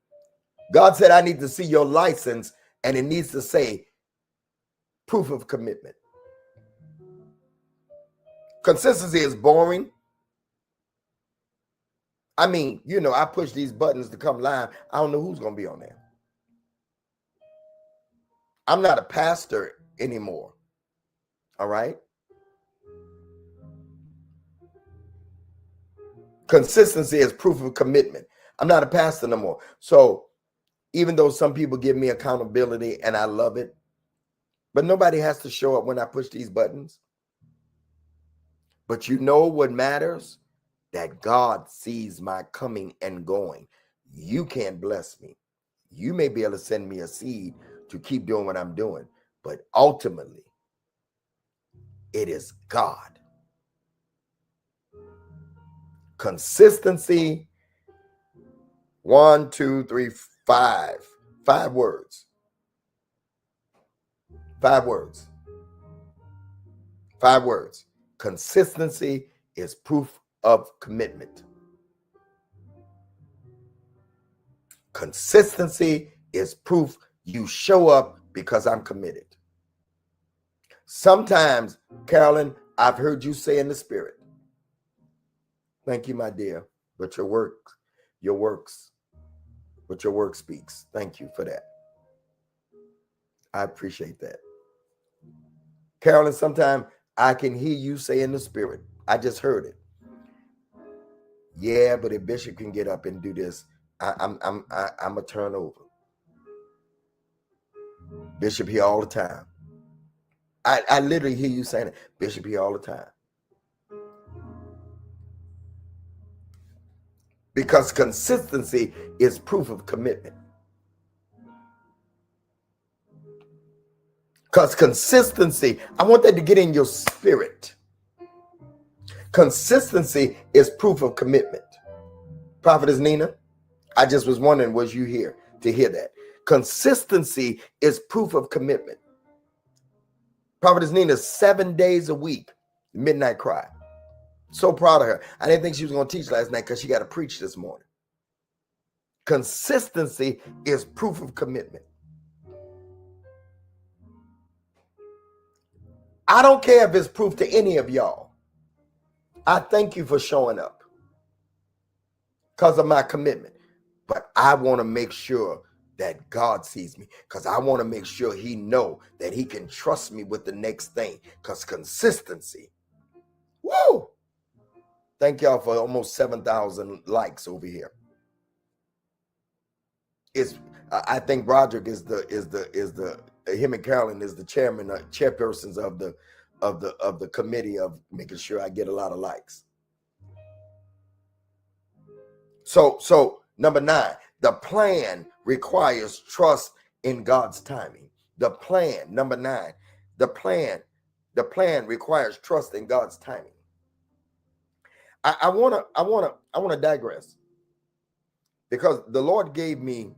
God said, I need to see your license, and it needs to say proof of commitment. Consistency is boring. I mean, I push these buttons to come live. I don't know who's going to be on there. I'm not a pastor anymore. All right. Consistency is proof of commitment. I'm not a pastor no more. So even though some people give me accountability and I love it, but nobody has to show up when I push these buttons. But you know what matters? That God sees my coming and going. You can't bless me. You may be able to send me a seed to keep doing what I'm doing, but ultimately, it is God. Consistency. 1, 2, 3, 5. 5 words. 5 words. 5 words. Consistency is proof of commitment. Consistency is proof you show up because I'm committed. Sometimes, Carolyn, I've heard you say in the spirit, thank you, my dear, but your work speaks. Thank you for that. I appreciate that. Carolyn, sometimes I can hear you say in the spirit, I just heard it. Yeah, but if Bishop can get up and do this, I'm a turnover. Bishop here all the time. I literally hear you saying it. Bishop here all the time. Because consistency is proof of commitment. Because consistency, I want that to get in your spirit. Consistency is proof of commitment. Prophetess Nina, I just was wondering, was you here to hear that? Consistency is proof of commitment. Prophetess Nina, 7 days a week, midnight cry. So proud of her. I didn't think she was going to teach last night because she got to preach this morning. Consistency is proof of commitment. I don't care if it's proof to any of y'all. I thank you for showing up because of my commitment. But I want to make sure that God sees me because I want to make sure he know that he can trust me with the next thing because consistency. Woo! Thank y'all for almost 7,000 likes over here. It's I think Broderick is the him and Carolyn is the chairpersons of the committee of making sure I get a lot of likes. So number 9, the plan requires trust in God's timing. The plan, number 9, the plan requires trust in God's timing. I wanna digress, because the Lord gave me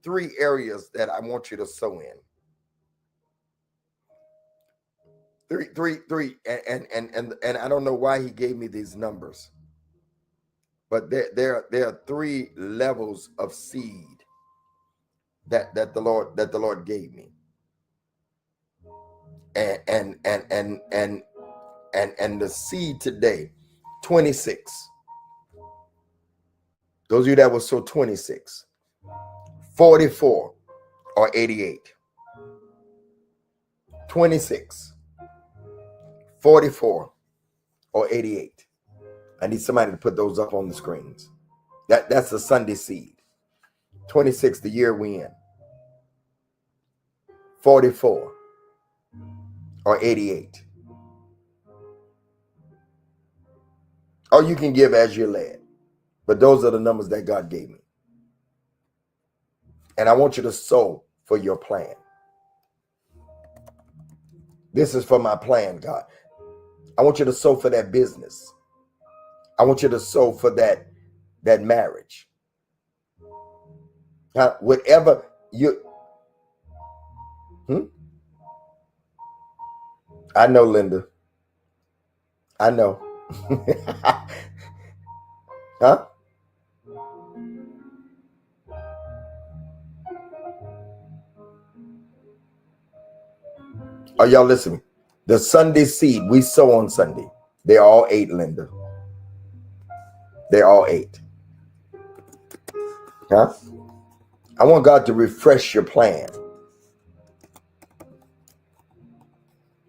3 areas that I want you to sow in. Three, and I don't know why He gave me these numbers, but there are 3 levels of seed that the Lord gave me, and the seed today, 26. Those of you that will sow 26, 44, or 88. 26, 44, or 88. I need somebody to put those up on the screens. That's the Sunday seed. 26, the year we in. 44, or 88. Or you can give as you're led. But those are the numbers that God gave me. And I want you to sow for your plan. This is for my plan, God. I want you to sow for that business. I want you to sow for that marriage. Whatever you... I know, Linda. I know. Huh? Are y'all listening? The Sunday seed we sow on Sunday. They're all 8, Linda. They're all 8. Huh? I want God to refresh your plan.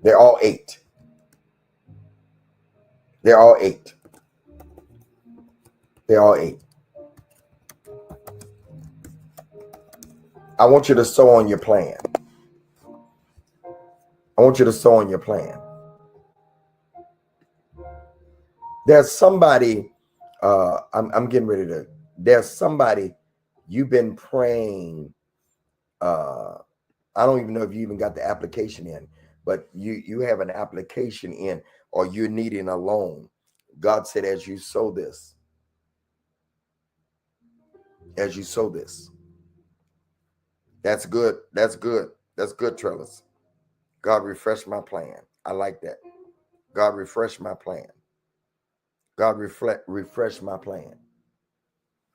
They're all 8. They're all 8. They're all 8. I want you to sow on your plan. I want you to sow on your plan. There's somebody, I'm getting ready to, there's somebody you've been praying. I don't even know if you even got the application in, but you have an application in, or you're needing a loan. God said, as you sow this, that's good. That's good. That's good, Trellis. God, refresh my plan. I like that. God, refresh my plan. God, refresh my plan.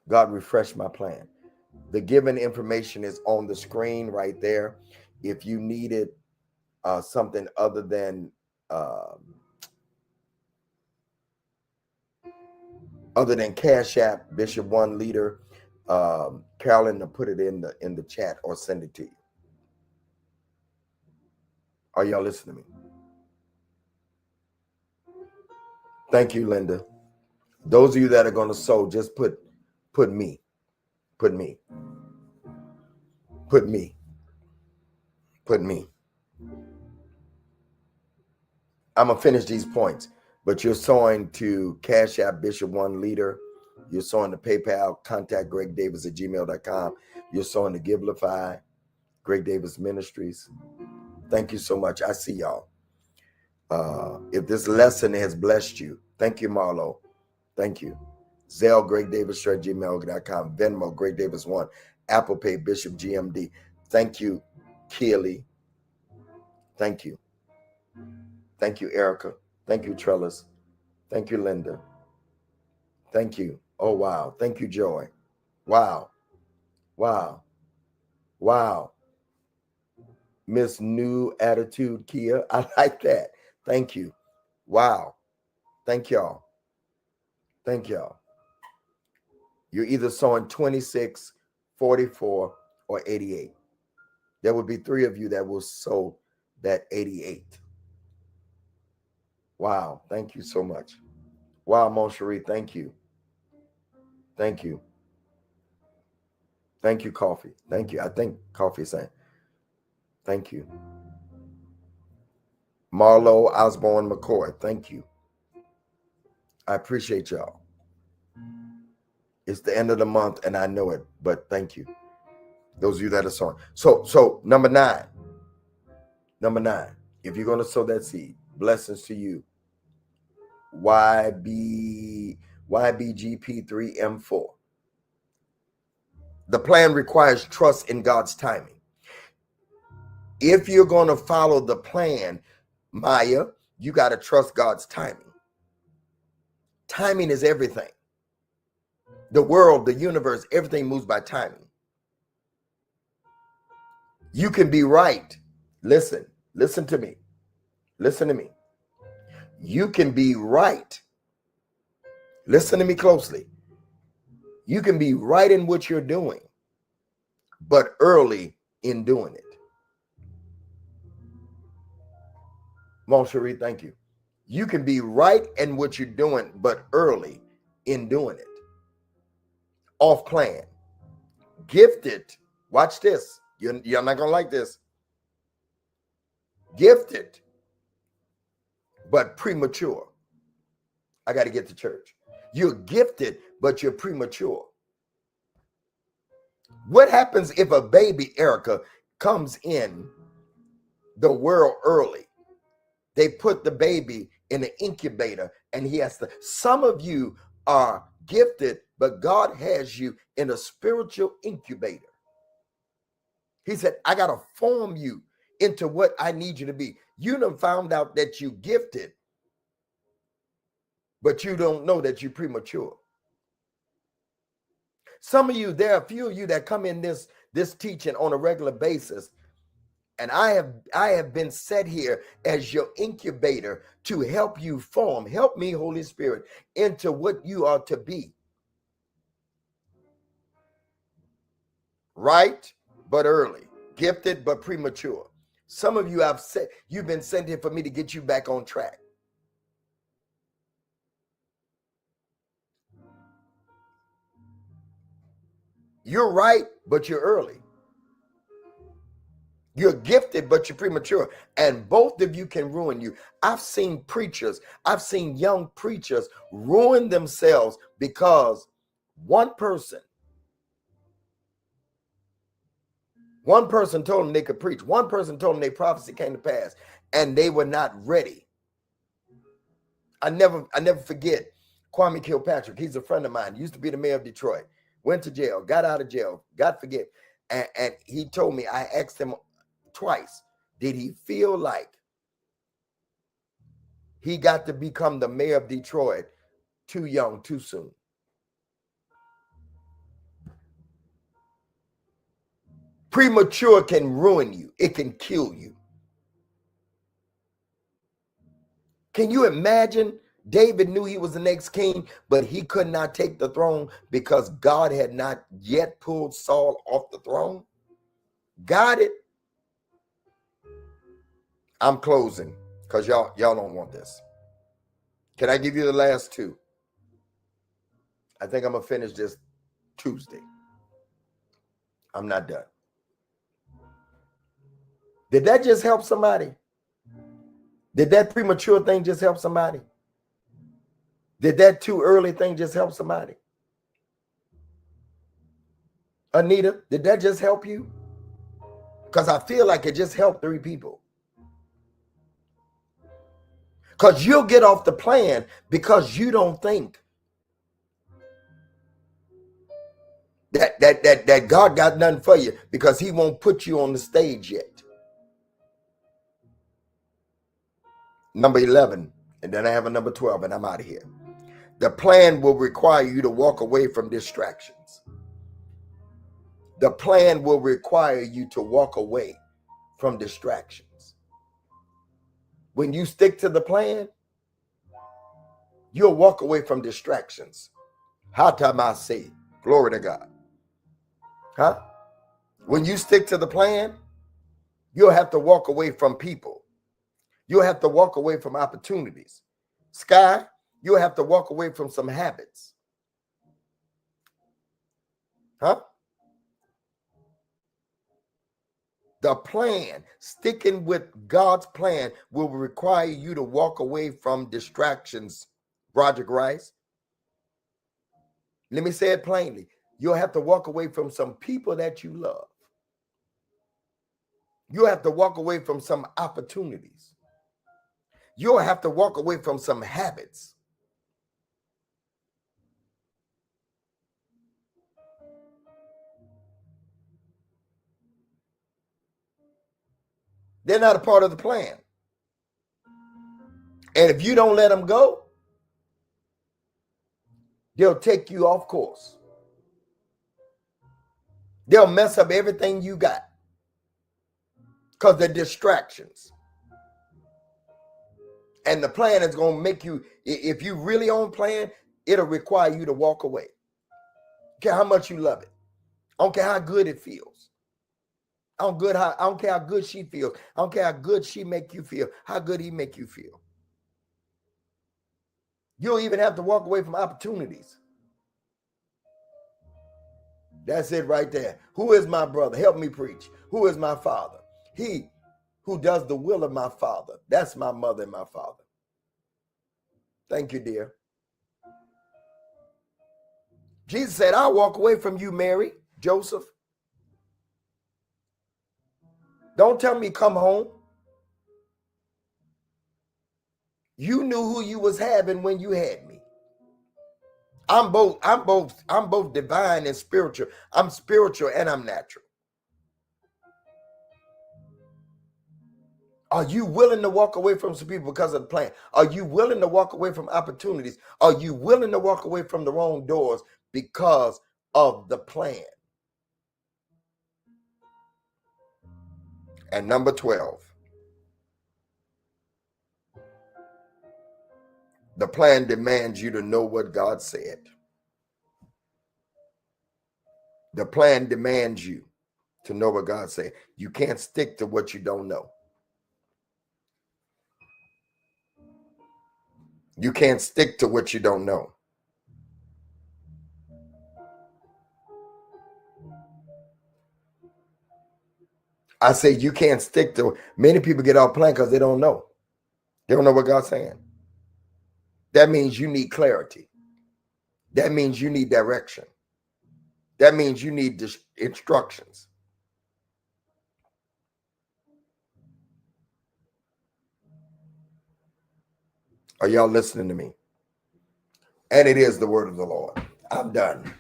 God, refresh my plan. The given information is on the screen right there. If you needed something other than Cash App, Bishop One Leader, Carolyn to put it in the chat or send it to you. Are y'all listening to me? Thank you, Linda. Those of you that are going to sow, just put me. Put me. Put me. Put me. I'm going to finish these points, but you're sowing to Cash App, Bishop One Leader. You're sowing to PayPal, contact gregdavis@gmail.com. You're sowing to Givelify, Greg Davis Ministries. Thank you so much. I see y'all. If this lesson has blessed you, thank you, Marlo. Thank you. Zelle, gregdavis@gmail.com. Venmo, Greg Davis 1. Apple Pay, Bishop GMD. Thank you, Keely. Thank you. Thank you, Erica. Thank you, Trellis. Thank you, Linda. Thank you. Oh, wow. Thank you, Joy. Wow. Wow. Wow. Miss New Attitude, Kia. I like that. Thank you. Wow. Thank y'all. Thank y'all. You're either sowing 26, 44, or 88. There would be 3 of you that will sow that 88. Wow. Thank you so much. Wow, Moncherie. Thank you. Thank you. Thank you, Coffee. Thank you. I think Coffee is saying thank you. Marlo Osborne McCoy, thank you. I appreciate y'all. It's the end of the month and I know it, but thank you. Those of you that are sowing. So number nine, if you're going to sow that seed, blessings to you. YBGP3M4. The plan requires trust in God's timing. If you're going to follow the plan, Maya, you got to trust God's timing. Timing is everything. The world, the universe, everything moves by timing. You can be right. Listen to me. Listen to me. You can be right. Listen to me closely. You can be right in what you're doing, but early in doing it. Mon Cherie, thank you. You can be right in what you're doing, but early in doing it. Off plan. Gifted. Watch this. You're not going to like this. Gifted, but premature. I got to get to church. You're gifted, but you're premature. What happens if a baby, Erica, comes in the world early? They put the baby in an incubator and he has to. Some of you are gifted, but God has you in a spiritual incubator. He said, I got to form you into what I need you to be. You done found out that you gifted, but you don't know that you're premature. Some of you, there are a few of you that come in this teaching on a regular basis. And I have been set here as your incubator to help you form, help me, Holy Spirit, into what you are to be. Right, but early. Gifted, but premature. Some of you you've been sent here for me to get you back on track. You're right, but you're early. You're gifted, but you're premature. And both of you can ruin you. I've seen preachers, I've seen young preachers ruin themselves because one person told them they could preach. One person told them their prophecy came to pass, and they were not ready. I never forget Kwame Kilpatrick. He's a friend of mine. Used to be the mayor of Detroit. Went to jail, got out of jail, got forgiven. And he told me, I asked him twice, did he feel like he got to become the mayor of Detroit too young, too soon? Premature can ruin you. It can kill you. Can you imagine? David knew he was the next king, but he could not take the throne because God had not yet pulled Saul off the throne. Got it? I'm closing because y'all don't want this. Can I give you the last two? I think I'm going to finish this Tuesday. I'm not done. Did that just help somebody? Did that premature thing just help somebody? Did that too early thing just help somebody? Anita, did that just help you? Because I feel like it just helped 3 people. Because you'll get off the plan because you don't think that God got nothing for you because he won't put you on the stage yet. Number 11, and then I have a number 12, and I'm out of here. The plan will require you to walk away from distractions. The plan will require you to walk away from distractions. When you stick to the plan, you'll walk away from distractions. Hatamasi, glory to God. Huh? When you stick to the plan, you'll have to walk away from people. You'll have to walk away from opportunities. Sky, you'll have to walk away from some habits. Huh? The plan, sticking with God's plan, will require you to walk away from distractions. Broderick Rice. Let me say it plainly. You'll have to walk away from some people that you love. You'll have to walk away from some opportunities. You'll have to walk away from some habits. They're not a part of the plan. And if you don't let them go, they'll take you off course. They'll mess up everything you got because they're distractions. And the plan is going to make you, if you really on plan, it'll require you to walk away. I don't care how much you love it. I don't care how good it feels. I don't care how good she feels. I don't care how good she make you feel, how good he make you feel. You'll even have to walk away from opportunities. That's it right there. Who is my brother? Help me preach. Who is my father? He who does the will of my father. That's my mother and my father. Thank you, dear. Jesus said, I'll walk away from you, Mary, Joseph. Don't tell me come home. You knew who you was having when you had me. I'm both divine and spiritual. I'm spiritual and I'm natural. Are you willing to walk away from some people because of the plan? Are you willing to walk away from opportunities? Are you willing to walk away from the wrong doors because of the plan? And number 12, the plan demands you to know what God said. The plan demands you to know what God said. You can't stick to what you don't know. You can't stick to what you don't know. I say you can't stick to. Many people get off plan because they don't know. They don't know what God's saying. That means you need clarity. That means you need direction. That means you need instructions. Are y'all listening to me? And it is the word of the Lord. I'm done.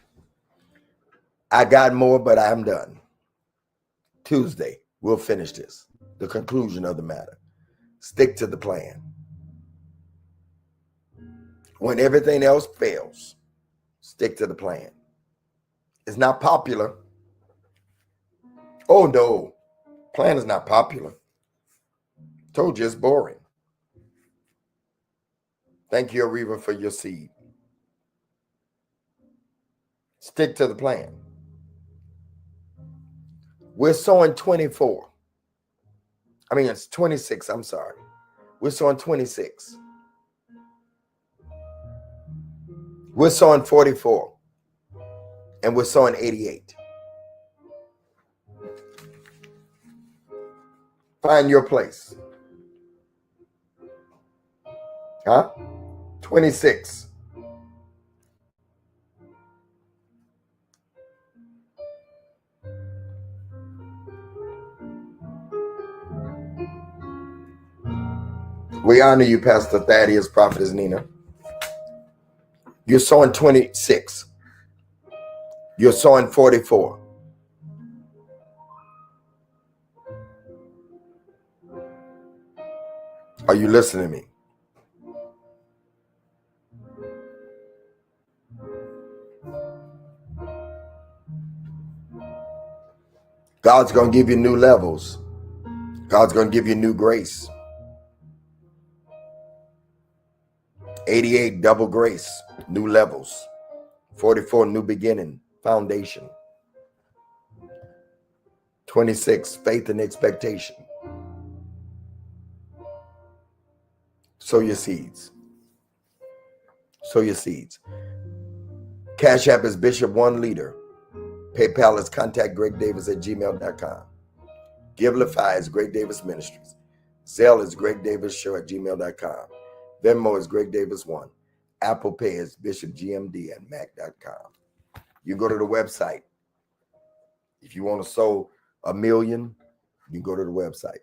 I got more, but I'm done. Tuesday, we'll finish this. The conclusion of the matter. Stick to the plan. When everything else fails, stick to the plan. It's not popular. Oh, no. Plan is not popular. Told you it's boring. Thank you, Ariva, for your seed. Stick to the plan. We're sowing 24. I mean, it's 26. I'm sorry. We're sowing 26. We're sowing 44. And we're sowing 88. Find your place. Huh? 26. We honor you, Pastor Thaddeus, Prophetess Nina. You're sowing 26. You're sowing 44. Are you listening to me? God's going to give you new levels. God's going to give you new grace. 88, double grace, new levels. 44, new beginning, foundation. 26, faith and expectation. Sow your seeds. Sow your seeds. Cash App is Bishop One Leader. PayPal is contactgregdavis@gmail.com. Givelify is Greg Davis Ministries. Zelle is gregdavisshow@gmail.com. Venmo is Greg Davis 1. Apple Pay is bishopgmd@mac.com. You go to the website. If you want to sow $1 million, you go to the website.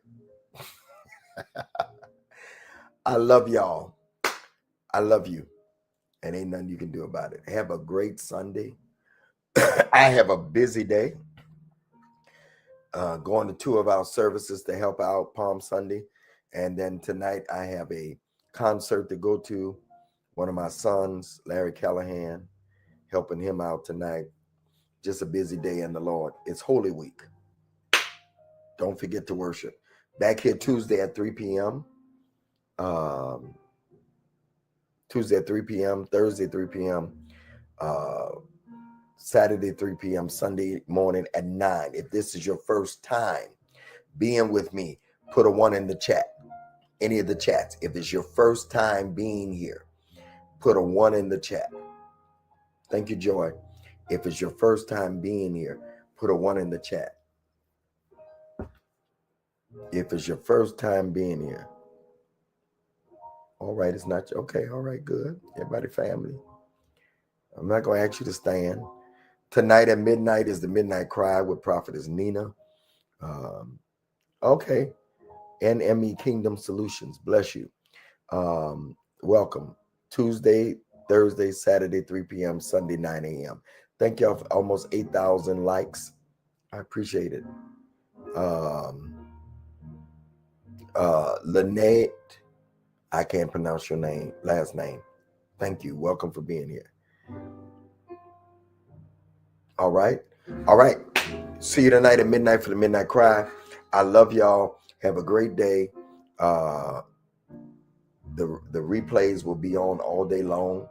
I love y'all. I love you. And ain't nothing you can do about it. Have a great Sunday. I have a busy day. Going to 2 of our services to help out Palm Sunday. And then tonight I have a concert to go to. One of my sons, Larry Callahan, helping him out tonight. Just a busy day in the Lord. It's Holy Week. Don't forget to worship. Back here Tuesday at 3 p.m. Tuesday at 3 p.m. Thursday 3 p.m. Saturday 3 p.m. Sunday morning at 9. If this is your first time being with me, put a 1 in the chat. Any of the chats. If it's your first time being here, put a 1 in the chat. Thank you, Joy. If it's your first time being here, put a 1 in the chat. If it's your first time being here. All right, it's not okay. All right, good. Everybody, family. I'm not going to ask you to stand. Tonight at midnight is the Midnight Cry with Prophetess Nina. Okay. NME Kingdom Solutions. Bless you. Welcome. Tuesday, Thursday, Saturday, 3 p.m., Sunday, 9 a.m. Thank y'all for almost 8,000 likes. I appreciate it. Lynette, I can't pronounce your last name. Thank you. Welcome for being here. All right. See you tonight at midnight for the Midnight Cry. I love y'all. Have a great day. The replays will be on all day long.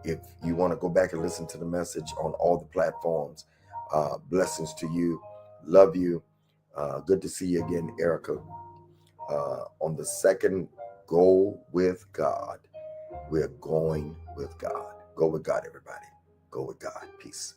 If you want to go back and listen to the message on all the platforms, blessings to you. Love you. Good to see you again, Erica. On the second, go with God. We're going with God. Go with God, everybody. Go with God. Peace.